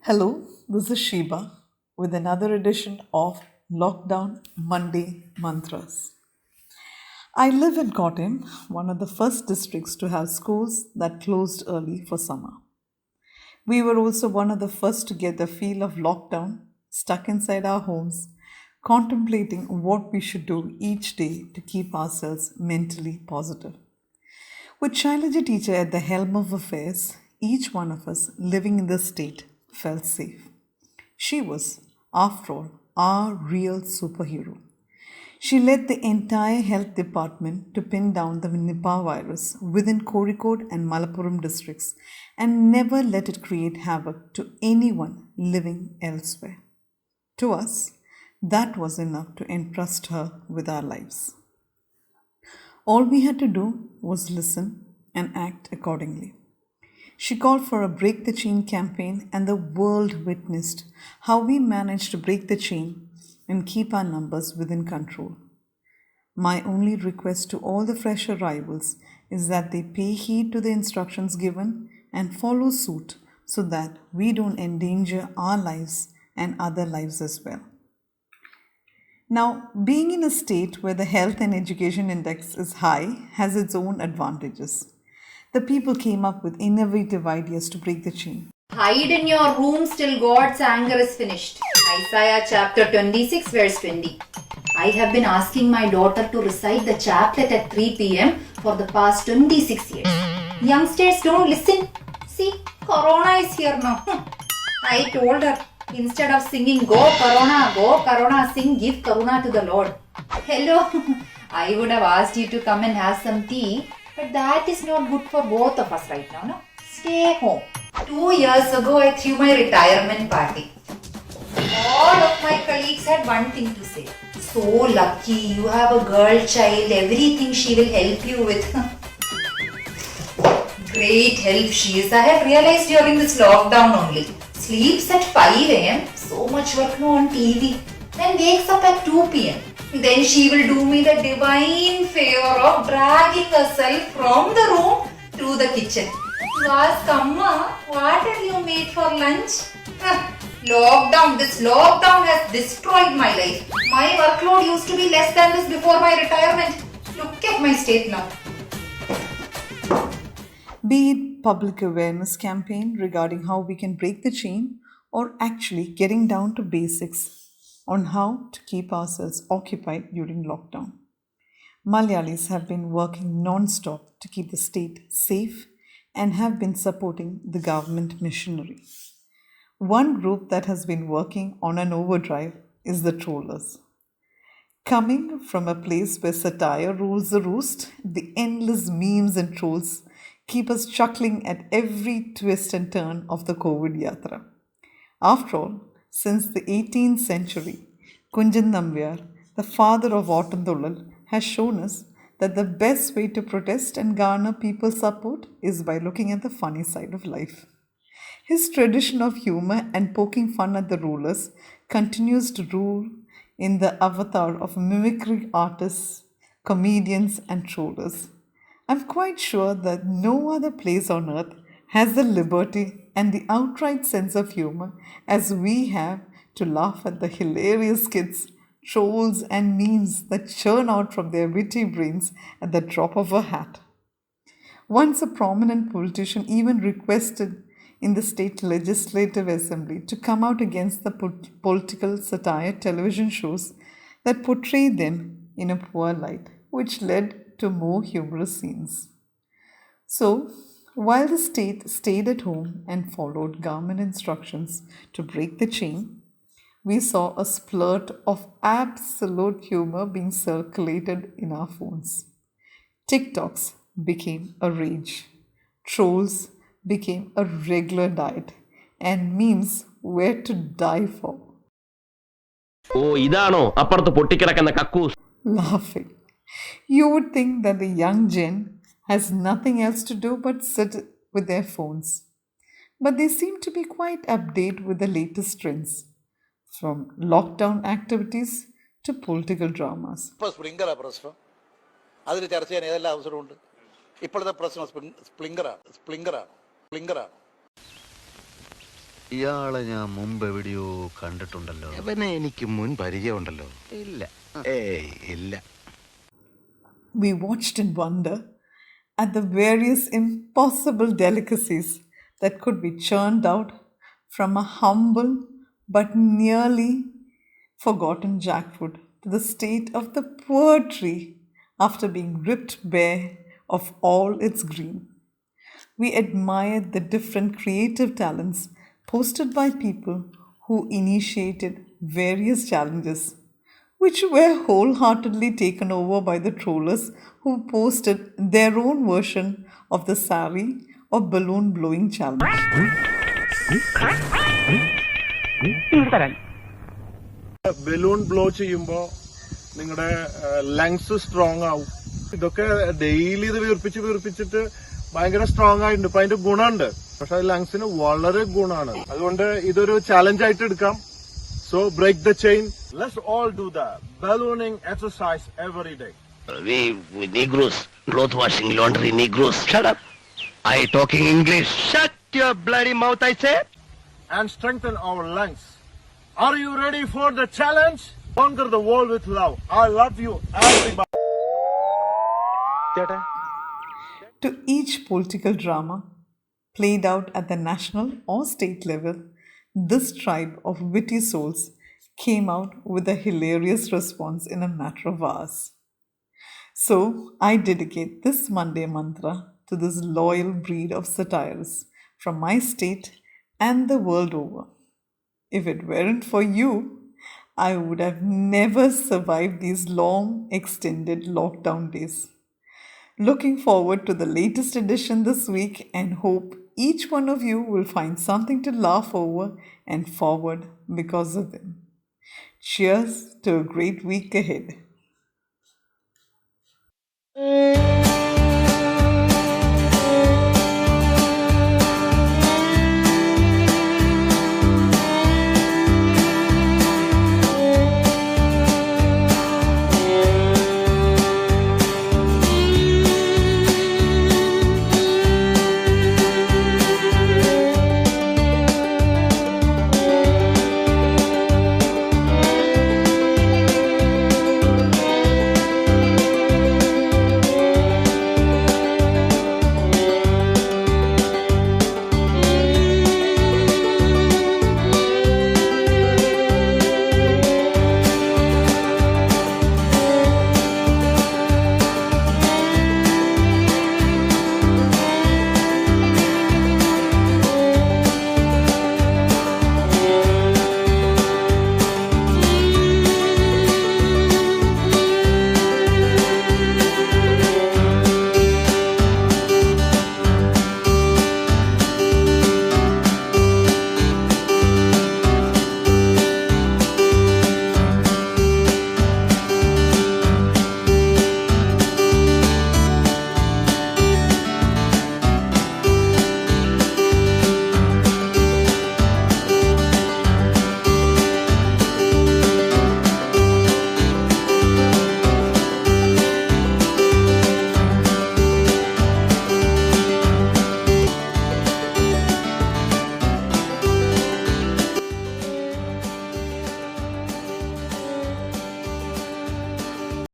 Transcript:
Hello, this is Sheba with another edition of Lockdown Monday Mantras. I live in Kottayam, one of the first districts to have schools that closed early for summer. We were also one of the first to get the feel of lockdown, stuck inside our homes, contemplating what we should do each day to keep ourselves mentally positive. With Shailaja teacher at the helm of affairs, each one of us living in the state felt safe. She was, after all, our real superhero. She led the entire health department to pin down the Nipah virus within Kozhikode and Malappuram districts and never let it create havoc to anyone living elsewhere. To us, that was enough to entrust her with our lives. All we had to do was listen and act accordingly. She called for a Break the Chain campaign, and the world witnessed how we managed to break the chain and keep our numbers within control. My only request to all the fresh arrivals is that they pay heed to the instructions given and follow suit so that we don't endanger our lives and other lives as well. Now, being in a state where the health and education index is high has its own advantages. The people came up with innovative ideas to break the chain. Hide in your rooms till God's anger is finished. Isaiah chapter 26 verse 20. I have been asking my daughter to recite the chaplet at 3 p.m. for the past 26 years. Youngsters don't listen. See, Corona is here now. I told her, instead of singing Go Corona, sing Give Karuna to the Lord. Hello, I would have asked you to come and have some tea, but that is not good for both of us right now, no? Stay home. 2 years ago, I threw my retirement party. All of my colleagues had one thing to say. So lucky, you have a girl child, everything she will help you with. Great help she is. I have realized during this lockdown only. Sleeps at 5 am, so much work no on TV. Then wakes up at 2 pm. Then she will do me the divine favor of dragging herself from the room to the kitchen. You ask Amma, what have you made for lunch? This lockdown has destroyed my life. My workload used to be less than this before my retirement. Look at my state now. Be it public awareness campaign regarding how we can break the chain or actually getting down to basics on how to keep ourselves occupied during lockdown. Malayalis have been working non-stop to keep the state safe and have been supporting the government machinery. One group that has been working on an overdrive is the trollers. Coming from a place where satire rules the roost, the endless memes and trolls keep us chuckling at every twist and turn of the COVID yatra. After all, since the 18th century, Kunjan Nambyar, the father of Autumn has shown us that the best way to protest and garner people's support is by looking at the funny side of life. His tradition of humor and poking fun at the rulers continues to rule in the avatar of mimicry artists, comedians, and trollers. I'm quite sure that no other place on earth has the liberty and the outright sense of humor as we have to laugh at the hilarious skits, trolls, and memes that churn out from their witty brains at the drop of a hat. Once a prominent politician even requested in the state legislative assembly to come out against the political satire television shows that portray them in a poor light, which led to more humorous scenes. So, while the state stayed at home and followed government instructions to break the chain, we saw a splurt of absolute humor being circulated in our phones. TikToks became a rage. Trolls became a regular diet. And memes were to die for. ഓ ഇതാണോ അപ്പുറത്ത് പൊട്ടിക്കിടക്കുന്ന കക്കൂസ്. Laughing. You would think that the young gen has nothing else to do but sit with their phones. But they seem to be quite updated with the latest trends, from lockdown activities to political dramas. സ്പ്രിംഗറാണ് പ്രശ്നം. അതിൽ ചർച്ച ചെയ്യാൻ ഏതെല്ലാം അവസരമുണ്ട്. ഇപ്പോഴത്തെ പ്രശ്നം സ്പ്രിംഗറാണ്. ഇയാളെ ഞാൻ മുമ്പ് എവിടെയോ കണ്ടിട്ടുണ്ടല്ലോ. അവനെ എനിക്ക് മുൻ പരിചയമുണ്ടല്ലോ. ഇല്ല. ഏയ് ഇല്ല. We watched in wonder at the various impossible delicacies that could be churned out from a humble but nearly forgotten jackfruit to the state of the poor tree after being ripped bare of all its green. We admired the different creative talents posted by people who initiated various challenges, which were wholeheartedly taken over by the trollers who posted their own version of the sari or balloon blowing challenge. Balloon blow ചെയ്യുമ്പോൾ നിങ്ങളുടെ lungs strong ആവും. ഇതൊക്കെ daily ഇത് വീർപ്പിച്ചിട്ട് ഭയങ്കര strong ആയിട്ടുണ്ട്. ഇപ്പൊ അതിന്റെ ഗുണമുണ്ട്, പക്ഷെ അത് ലങ്സിന് വളരെ ഗുണമാണ്. അതുകൊണ്ട് ഇതൊരു ചലഞ്ച് ആയിട്ട് എടുക്കാം. So break the chain. Let's all do the ballooning exercise every day. We Negroes, cloth washing, laundry, Negroes. Shut up. I talking English. Shut your bloody mouth, I say. And strengthen our lungs. Are you ready for the challenge? Conquer the world with love. I love you, everybody. To each political drama played out at the national or state level, this tribe of witty souls came out with a hilarious response in a matter of hours. So, I dedicate this Monday mantra to this loyal breed of satirists from my state and the world over. If it weren't for you, I would have never survived these long, extended lockdown days. Looking forward to the latest edition this week and hope each one of you will find something to laugh over and forward because of them. Cheers to a great week ahead.